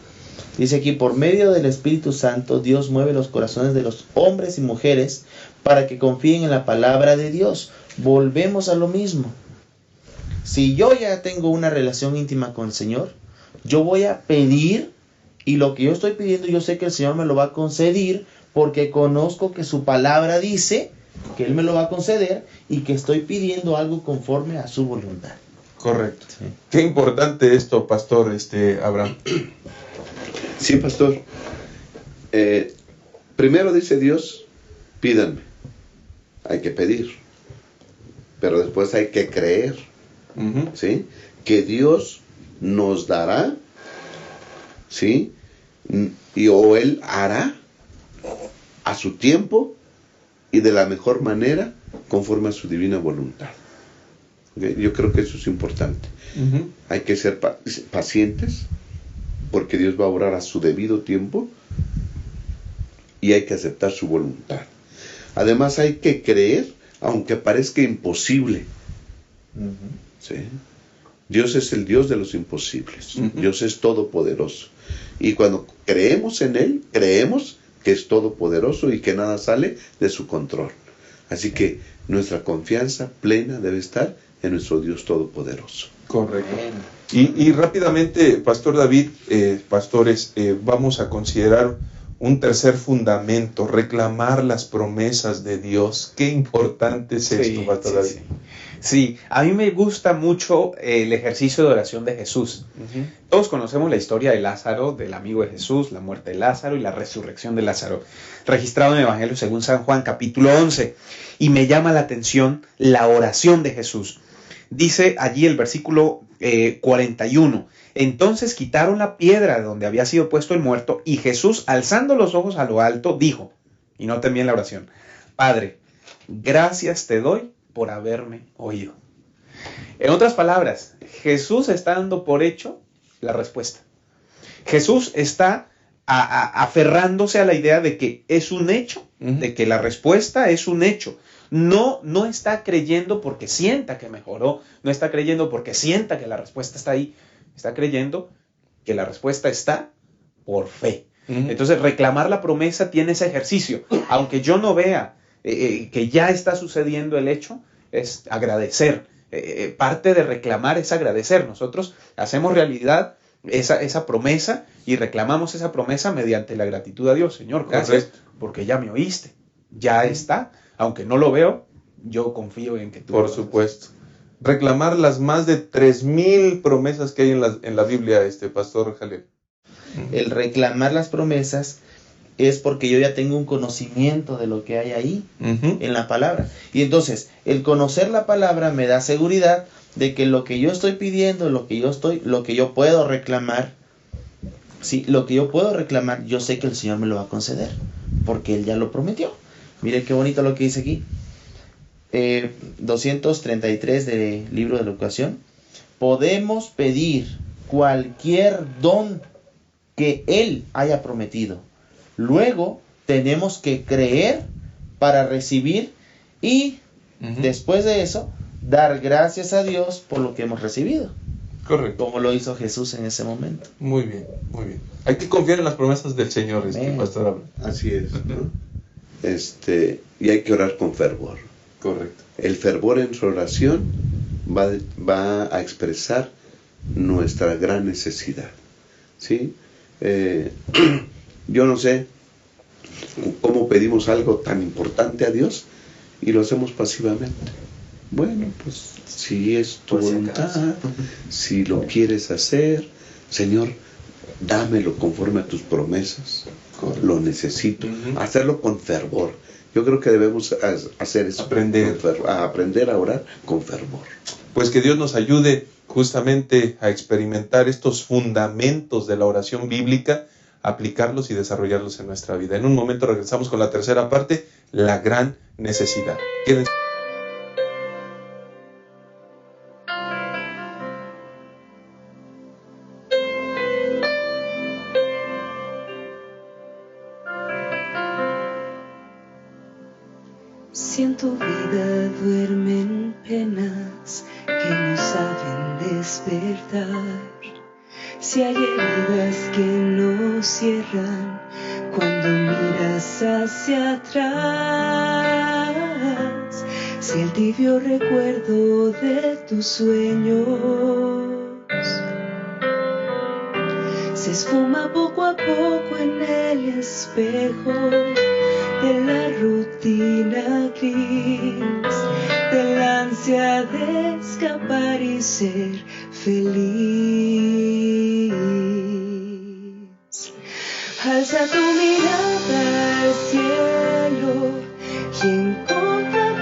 Dice aquí, por medio del Espíritu Santo, Dios mueve los corazones de los hombres y mujeres para que confíen en la palabra de Dios. Volvemos a lo mismo. Si yo ya tengo una relación íntima con el Señor, yo voy a pedir, y lo que yo estoy pidiendo, yo sé que el Señor me lo va a conceder, porque conozco que su palabra dice que Él me lo va a conceder y que estoy pidiendo algo conforme a su voluntad. Correcto. Sí. Qué importante esto, pastor Abraham. Sí, pastor. Primero dice Dios, pídanme. Hay que pedir. Pero después hay que creer. ¿Sí? Que Dios nos dará, ¿sí? O Él hará a su tiempo y de la mejor manera conforme a su divina voluntad. ¿Okay? Yo creo que eso es importante. Hay que ser pacientes, porque Dios va a obrar a su debido tiempo, y hay que aceptar su voluntad. Además hay que creer, aunque parezca imposible. ¿Sí? Dios es el Dios de los imposibles. Dios es todopoderoso. Y cuando creemos en Él, creemos que es todopoderoso y que nada sale de su control. Así que nuestra confianza plena debe estar en nuestro Dios todopoderoso. Correcto. Y rápidamente, Pastor David, pastores, vamos a considerar un tercer fundamento, reclamar las promesas de Dios. Qué importante es esto, Pastor David. Sí, a mí me gusta mucho el ejercicio de oración de Jesús. Todos conocemos la historia de Lázaro, del amigo de Jesús, la muerte de Lázaro y la resurrección de Lázaro, registrado en el Evangelio según San Juan, capítulo 11. Y me llama la atención la oración de Jesús. Dice allí el versículo 41, entonces quitaron la piedra de donde había sido puesto el muerto, y Jesús, alzando los ojos a lo alto, dijo, y noten bien la oración, Padre, gracias te doy por haberme oído. En otras palabras, Jesús está dando por hecho la respuesta. Jesús está aferrándose a la idea de que es un hecho, de que la respuesta es un hecho. No está creyendo porque sienta que mejoró, no está creyendo porque sienta que la respuesta está ahí, está creyendo que la respuesta está por fe. Entonces, reclamar la promesa tiene ese ejercicio. Aunque yo no vea que ya está sucediendo el hecho, es agradecer. Parte de reclamar es agradecer. Nosotros hacemos realidad esa promesa y reclamamos esa promesa mediante la gratitud a Dios. Señor, gracias porque ya me oíste, ya está. Aunque no lo veo, yo confío en que tú Por supuesto. Reclamar las más de 3,000 promesas que hay en la Biblia, Pastor Jalel. El reclamar las promesas es porque yo ya tengo un conocimiento de lo que hay ahí en la palabra. Y entonces, el conocer la palabra me da seguridad de que lo que yo estoy pidiendo, lo que yo puedo reclamar, sí, lo que yo puedo reclamar, yo sé que el Señor me lo va a conceder, porque Él ya lo prometió. Mire qué bonito lo que dice aquí. 233 del libro de la Educación. Podemos pedir cualquier don que Él haya prometido. Luego tenemos que creer para recibir y después de eso dar gracias a Dios por lo que hemos recibido. Correcto. Como lo hizo Jesús en ese momento. Muy bien, muy bien. Hay que confiar en las promesas del Señor, Pastor Abraham. Así es, ¿no? Y hay que orar con fervor. Correcto. El fervor en su oración va a expresar nuestra gran necesidad. ¿Sí? Yo no sé cómo pedimos algo tan importante a Dios y lo hacemos pasivamente. Bueno, pues si es tu voluntad, si lo quieres hacer, Señor, dámelo conforme a tus promesas, lo necesito, hacerlo con fervor. Yo creo que debemos hacer eso, aprender a orar con fervor. Pues que Dios nos ayude justamente a experimentar estos fundamentos de la oración bíblica, aplicarlos y desarrollarlos en nuestra vida. En un momento regresamos con la tercera parte, la gran necesidad. Quédense. Si en tu vida duermen penas que no saben despertar, si hay heridas que no cierran cuando miras hacia atrás, si el tibio recuerdo de tus sueños se esfuma poco a poco en el espejo de la rutina gris, de la ansia de escapar y ser feliz. Alza tu mirada al cielo y encontrarás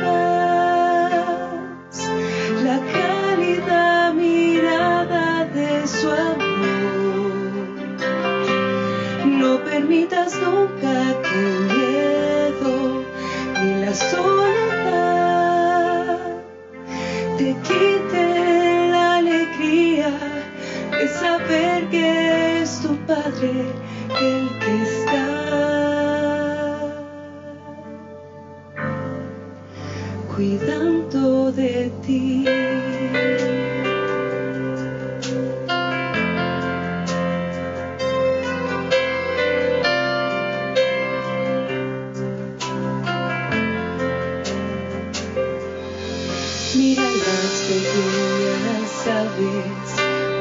la cálida mirada de su amor. No permitas nunca que el miedo ni la soledad te quite la alegría de saber que es tu Padre el que está cuidando de ti. Mira las pequeñas aves,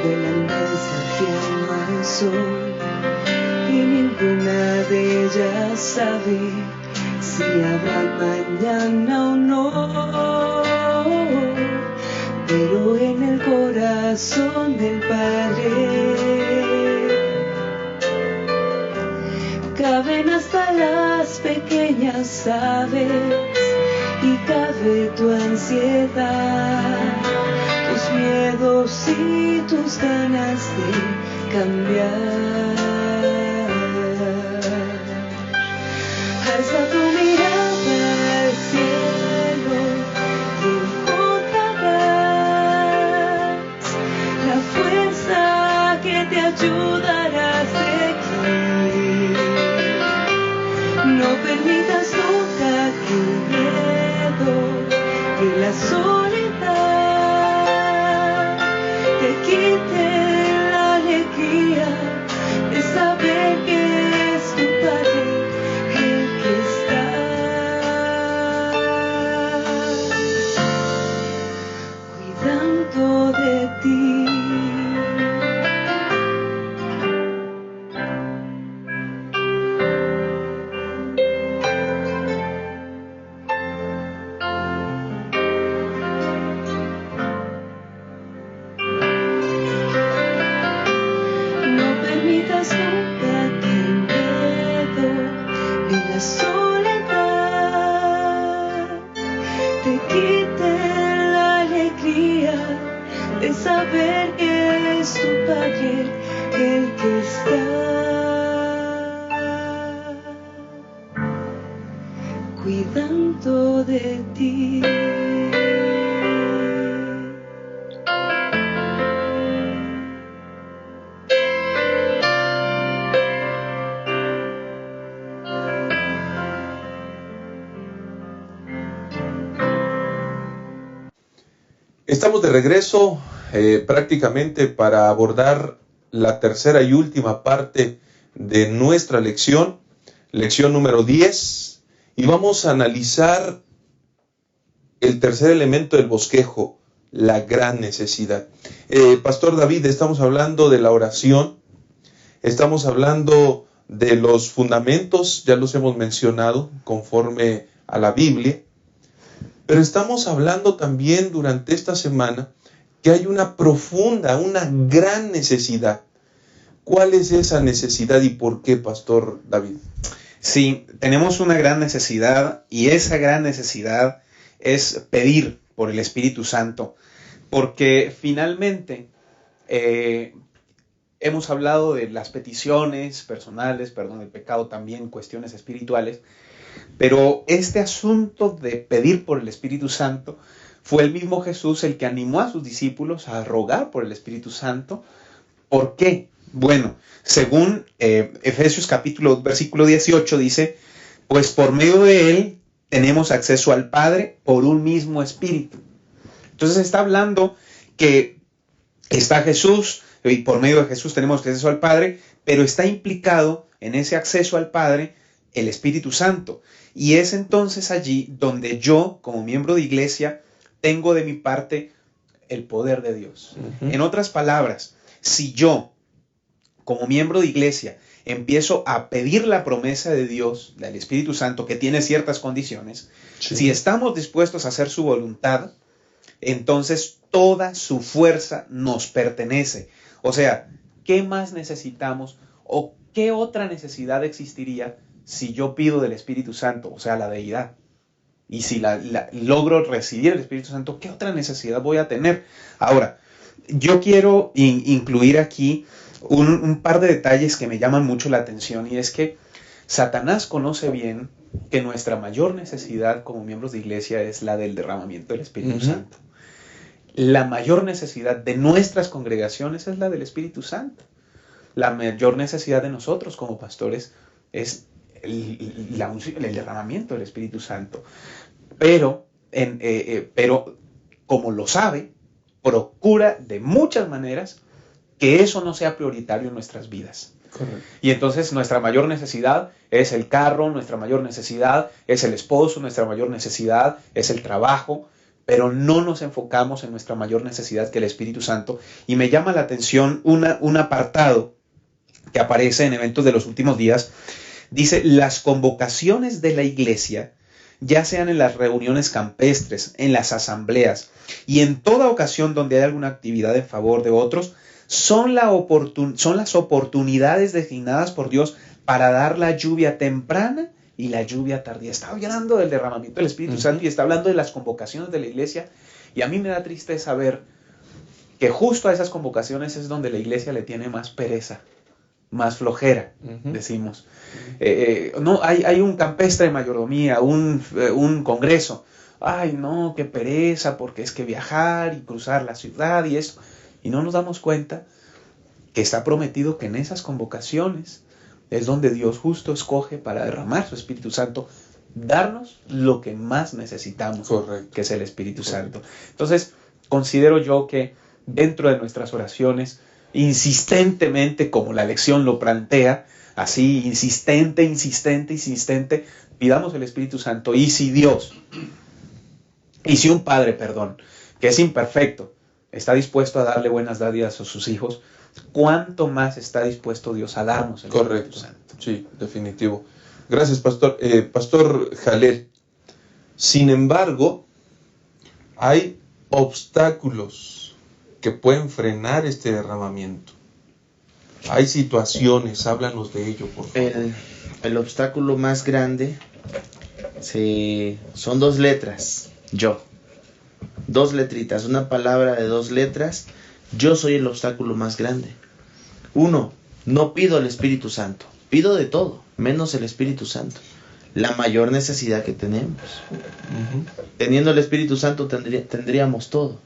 vuelan desafiando al sol, y ninguna de ellas sabe si habrá mañana o no. Pero en el corazón del Padre caben hasta las pequeñas aves, y cabe tu ansiedad, tus miedos y tus ganas de cambiar. Alza tu mirada al cielo y encontrarás la fuerza que te ayudará a seguir. No permitas nunca que y la soledad te quite la alegría de saber que es tu Padre el que está cuidando de ti. Saber que es tu Padre el que está cuidando de ti. Estamos de regreso prácticamente para abordar la tercera y última parte de nuestra lección número 10, y vamos a analizar el tercer elemento del bosquejo, la gran necesidad. Pastor David, estamos hablando de la oración, estamos hablando de los fundamentos, ya los hemos mencionado conforme a la Biblia, pero estamos hablando también durante esta semana que hay una profunda, una gran necesidad. ¿Cuál es esa necesidad y por qué, Pastor David? Sí, tenemos una gran necesidad y esa gran necesidad es pedir por el Espíritu Santo, porque finalmente hemos hablado de las peticiones personales, perdón del pecado, también cuestiones espirituales, pero este asunto de pedir por el Espíritu Santo fue el mismo Jesús el que animó a sus discípulos a rogar por el Espíritu Santo. ¿Por qué? Bueno, según Efesios capítulo 2, versículo 18 dice, pues por medio de él tenemos acceso al Padre por un mismo Espíritu. Entonces está hablando que está Jesús, y por medio de Jesús tenemos acceso al Padre, pero está implicado en ese acceso al Padre el Espíritu Santo. Y es entonces allí donde yo, como miembro de iglesia, tengo de mi parte el poder de Dios. Uh-huh. En otras palabras, si yo, como miembro de iglesia, empiezo a pedir la promesa de Dios, del Espíritu Santo, que tiene ciertas condiciones, sí. Si estamos dispuestos a hacer su voluntad, entonces toda su fuerza nos pertenece. O sea, ¿qué más necesitamos o qué otra necesidad existiría si yo pido del Espíritu Santo, o sea, la deidad? Y si logro recibir el Espíritu Santo, ¿qué otra necesidad voy a tener? Ahora, yo quiero incluir aquí un par de detalles que me llaman mucho la atención, y es que Satanás conoce bien que nuestra mayor necesidad como miembros de iglesia es la del derramamiento del Espíritu Santo. La mayor necesidad de nuestras congregaciones es la del Espíritu Santo. La mayor necesidad de nosotros como pastores es el derramamiento del Espíritu Santo. Pero como lo sabe, procura de muchas maneras que eso no sea prioritario en nuestras vidas. Correcto. Y entonces nuestra mayor necesidad es el carro, nuestra mayor necesidad es el esposo, nuestra mayor necesidad es el trabajo, pero no nos enfocamos en nuestra mayor necesidad, que es el Espíritu Santo. Y me llama la atención un apartado que aparece en Eventos de los Últimos Días. Dice, las convocaciones de la iglesia, ya sean en las reuniones campestres, en las asambleas y en toda ocasión donde hay alguna actividad en favor de otros, son las oportunidades designadas por Dios para dar la lluvia temprana y la lluvia tardía. Está hablando del derramamiento del Espíritu Santo y está hablando de las convocaciones de la iglesia, y a mí me da tristeza ver que justo a esas convocaciones es donde la iglesia le tiene más pereza, más flojera, decimos. No, hay un campestre de mayordomía, un congreso. Ay, no, qué pereza, porque es que viajar y cruzar la ciudad y esto. Y no nos damos cuenta que está prometido que en esas convocaciones es donde Dios justo escoge para derramar su Espíritu Santo, darnos lo que más necesitamos, correcto, que es el Espíritu Santo. Entonces, considero yo que dentro de nuestras oraciones, insistentemente, como la lección lo plantea, así, insistente, pidamos el Espíritu Santo. Y si un padre, que es imperfecto, está dispuesto a darle buenas dádivas a sus hijos, ¿cuánto más está dispuesto Dios a darnos el Espíritu Santo? Sí, definitivo. Gracias, Pastor. Pastor Jalel, sin embargo, hay obstáculos que pueden frenar este derramamiento. Hay situaciones, háblanos de ello, por favor. El obstáculo más grande son dos letras, yo. Dos letritas, una palabra de dos letras. Yo soy el obstáculo más grande. 1, no pido el Espíritu Santo. Pido de todo, menos el Espíritu Santo. La mayor necesidad que tenemos. Teniendo el Espíritu Santo tendríamos todo.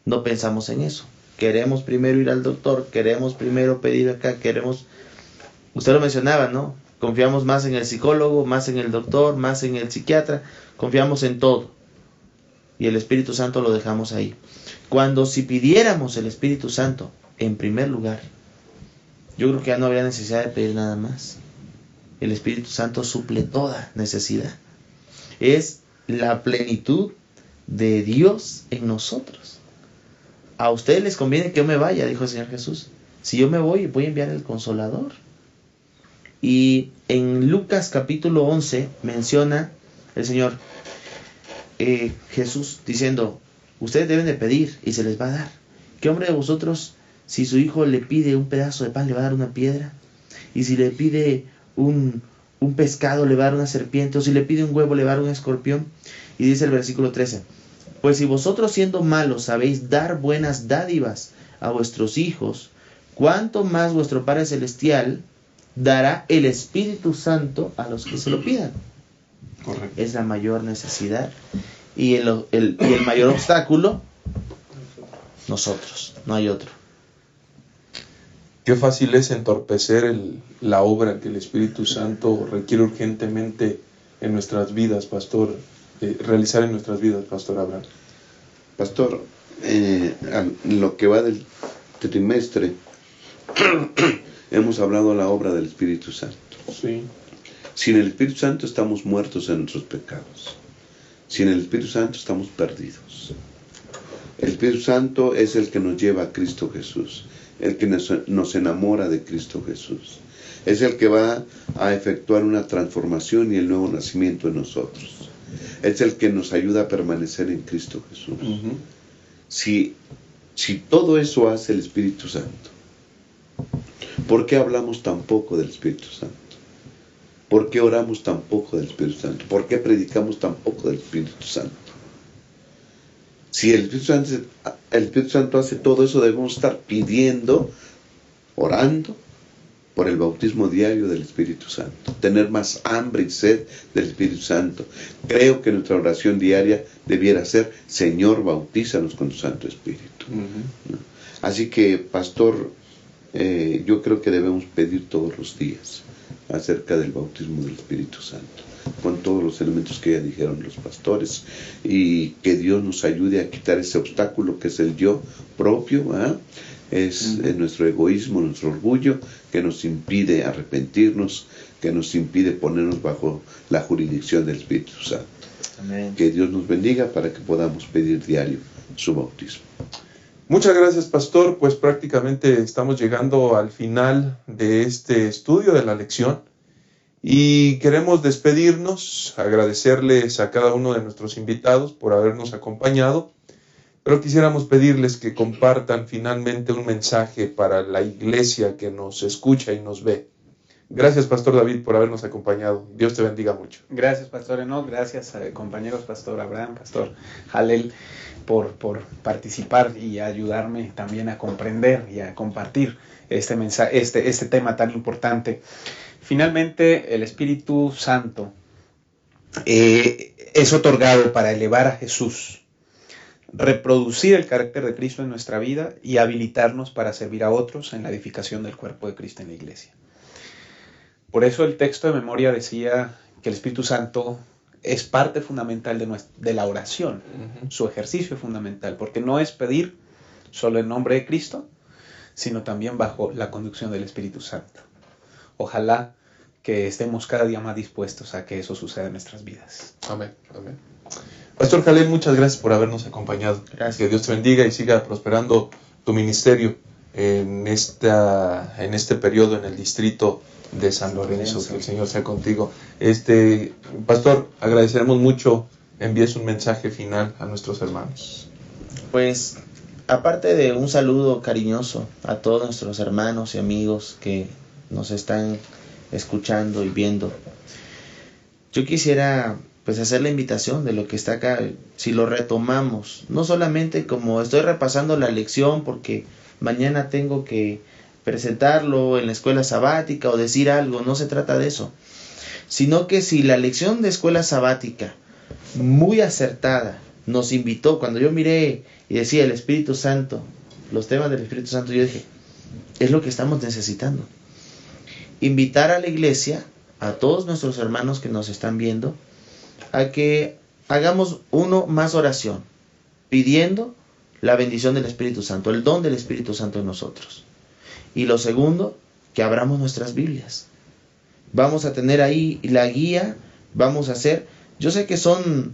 No pensamos en eso. Queremos primero ir al doctor, queremos primero pedir acá, usted lo mencionaba, ¿no? Confiamos más en el psicólogo, más en el doctor, más en el psiquiatra. Confiamos en todo. Y el Espíritu Santo lo dejamos ahí. Si pidiéramos el Espíritu Santo en primer lugar, yo creo que ya no habría necesidad de pedir nada más. El Espíritu Santo suple toda necesidad. Es la plenitud de Dios en nosotros. A ustedes les conviene que yo me vaya, dijo el Señor Jesús. Si yo me voy a enviar el Consolador. Y en Lucas capítulo 11 menciona el Señor, Jesús diciendo, ustedes deben de pedir y se les va a dar. ¿Qué hombre de vosotros, Si su hijo le pide un pedazo de pan, le va a dar una piedra. Y si le pide un pescado, le va a dar una serpiente. O si le pide un huevo, le va a dar un escorpión. Y dice el versículo 13: pues si vosotros siendo malos sabéis dar buenas dádivas a vuestros hijos, ¿cuánto más vuestro Padre Celestial dará el Espíritu Santo a los que se lo pidan? Correcto. Es la mayor necesidad. Y el mayor obstáculo, nosotros, no hay otro. Qué fácil es entorpecer la obra que el Espíritu Santo requiere urgentemente en nuestras vidas, pastor, realizar en nuestras vidas, pastor Abraham. Pastor, lo que va del trimestre, hemos hablado de la obra del Espíritu Santo. Sí. Sin el Espíritu Santo estamos muertos en nuestros pecados. Sin el Espíritu Santo estamos perdidos. El Espíritu Santo es el que nos lleva a Cristo Jesús, el que nos enamora de Cristo Jesús. Es el que va a efectuar una transformación y el nuevo nacimiento en nosotros. Es el que nos ayuda a permanecer en Cristo Jesús. Uh-huh. Si todo eso hace el Espíritu Santo, ¿por qué hablamos tan poco del Espíritu Santo? ¿Por qué oramos tan poco del Espíritu Santo? ¿Por qué predicamos tan poco del Espíritu Santo? Si el Espíritu Santo hace todo eso, debemos estar pidiendo, orando por el bautismo diario del Espíritu Santo, tener más hambre y sed del Espíritu Santo. Creo que nuestra oración diaria debiera ser: Señor, bautízanos con tu Santo Espíritu. Uh-huh. ¿No? Así que, pastor, yo creo que debemos pedir todos los días acerca del bautismo del Espíritu Santo, con todos los elementos que ya dijeron los pastores, y que Dios nos ayude a quitar ese obstáculo que es el yo propio, es nuestro egoísmo, nuestro orgullo, que nos impide arrepentirnos, que nos impide ponernos bajo la jurisdicción del Espíritu Santo. Amén. Que Dios nos bendiga para que podamos pedir diario su bautismo. Muchas gracias, pastor. Pues prácticamente estamos llegando al final de este estudio de la lección y queremos despedirnos, agradecerles a cada uno de nuestros invitados por habernos acompañado, pero quisiéramos pedirles que compartan finalmente un mensaje para la iglesia que nos escucha y nos ve. Gracias, pastor David, por habernos acompañado. Dios te bendiga mucho. Gracias, pastor Enoch. Gracias, compañeros, pastor Abraham, pastor Jalel, por participar y ayudarme también a comprender y a compartir este mensaje, este tema tan importante. Finalmente, el Espíritu Santo es otorgado para elevar a Jesús, reproducir el carácter de Cristo en nuestra vida y habilitarnos para servir a otros en la edificación del cuerpo de Cristo en la iglesia. Por eso el texto de memoria decía que el Espíritu Santo es parte fundamental de la oración. Uh-huh. Su ejercicio es fundamental, porque no es pedir solo en nombre de Cristo, sino también bajo la conducción del Espíritu Santo. Ojalá que estemos cada día más dispuestos a que eso suceda en nuestras vidas. Amén. Amén. Pastor Jalel, muchas gracias por habernos acompañado. Gracias. Que Dios te bendiga y siga prosperando tu ministerio en este periodo en el distrito de San Lorenzo. Que el Señor sea contigo. Pastor, agradeceremos mucho. Envíes un mensaje final a nuestros hermanos. Pues, aparte de un saludo cariñoso a todos nuestros hermanos y amigos que nos están escuchando y viendo, yo quisiera pues hacer la invitación de lo que está acá. Si lo retomamos, no solamente como estoy repasando la lección porque mañana tengo que presentarlo en la escuela sabática o decir algo, no se trata de eso, sino que si la lección de escuela sabática muy acertada nos invitó, cuando yo miré y decía el Espíritu Santo, los temas del Espíritu Santo, yo dije, es lo que estamos necesitando. Invitar a la iglesia, a todos nuestros hermanos que nos están viendo, a que hagamos más oración, pidiendo la bendición del Espíritu Santo, el don del Espíritu Santo en nosotros. Y lo segundo, que abramos nuestras Biblias. Vamos a tener ahí la guía, vamos a hacer, yo sé que son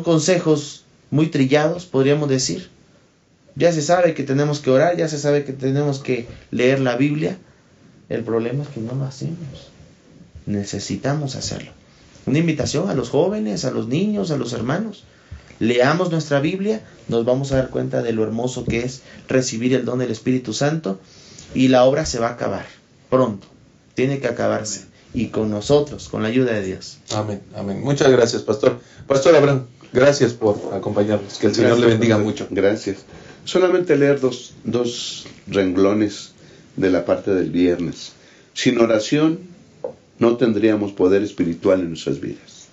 consejos muy trillados, podríamos decir. Ya se sabe que tenemos que orar, ya se sabe que tenemos que leer la Biblia. El problema es que no lo hacemos. Necesitamos hacerlo. Una invitación a los jóvenes, a los niños, a los hermanos, leamos nuestra Biblia, nos vamos a dar cuenta de lo hermoso que es recibir el don del Espíritu Santo, y la obra se va a acabar pronto, tiene que acabarse, y con nosotros, con la ayuda de Dios. Amén, amén. Muchas gracias, pastor. Pastor Abraham, gracias por acompañarnos. Que el Señor le bendiga mucho. Gracias. Solamente leer dos renglones de la parte del viernes. Sin oración no tendríamos poder espiritual en nuestras vidas,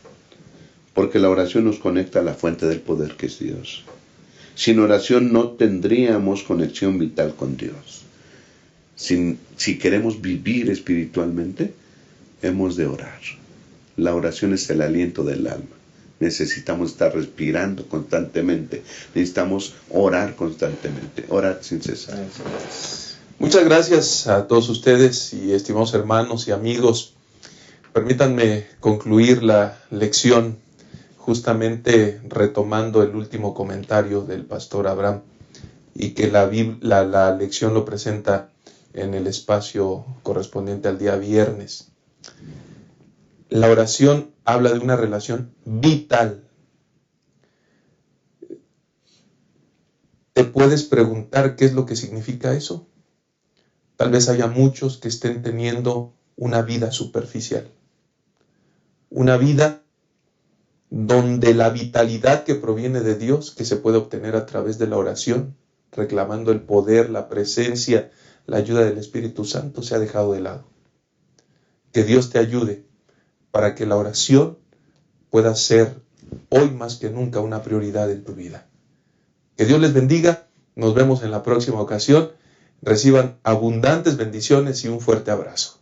porque la oración nos conecta a la fuente del poder que es Dios. Sin oración no tendríamos conexión vital con Dios. Si queremos vivir espiritualmente, hemos de orar. La oración es el aliento del alma. Necesitamos estar respirando constantemente. Necesitamos orar constantemente. Orar sin cesar. Muchas gracias a todos ustedes y estimados hermanos y amigos. Permítanme concluir la lección justamente retomando el último comentario del pastor Abraham, y que la lección lo presenta en el espacio correspondiente al día viernes. La oración habla de una relación vital. ¿Te puedes preguntar qué es lo que significa eso? Tal vez haya muchos que estén teniendo una vida superficial. Una vida donde la vitalidad que proviene de Dios, que se puede obtener a través de la oración, reclamando el poder, la presencia, la ayuda del Espíritu Santo, se ha dejado de lado. Que Dios te ayude para que la oración pueda ser hoy más que nunca una prioridad en tu vida. Que Dios les bendiga. Nos vemos en la próxima ocasión. Reciban abundantes bendiciones y un fuerte abrazo.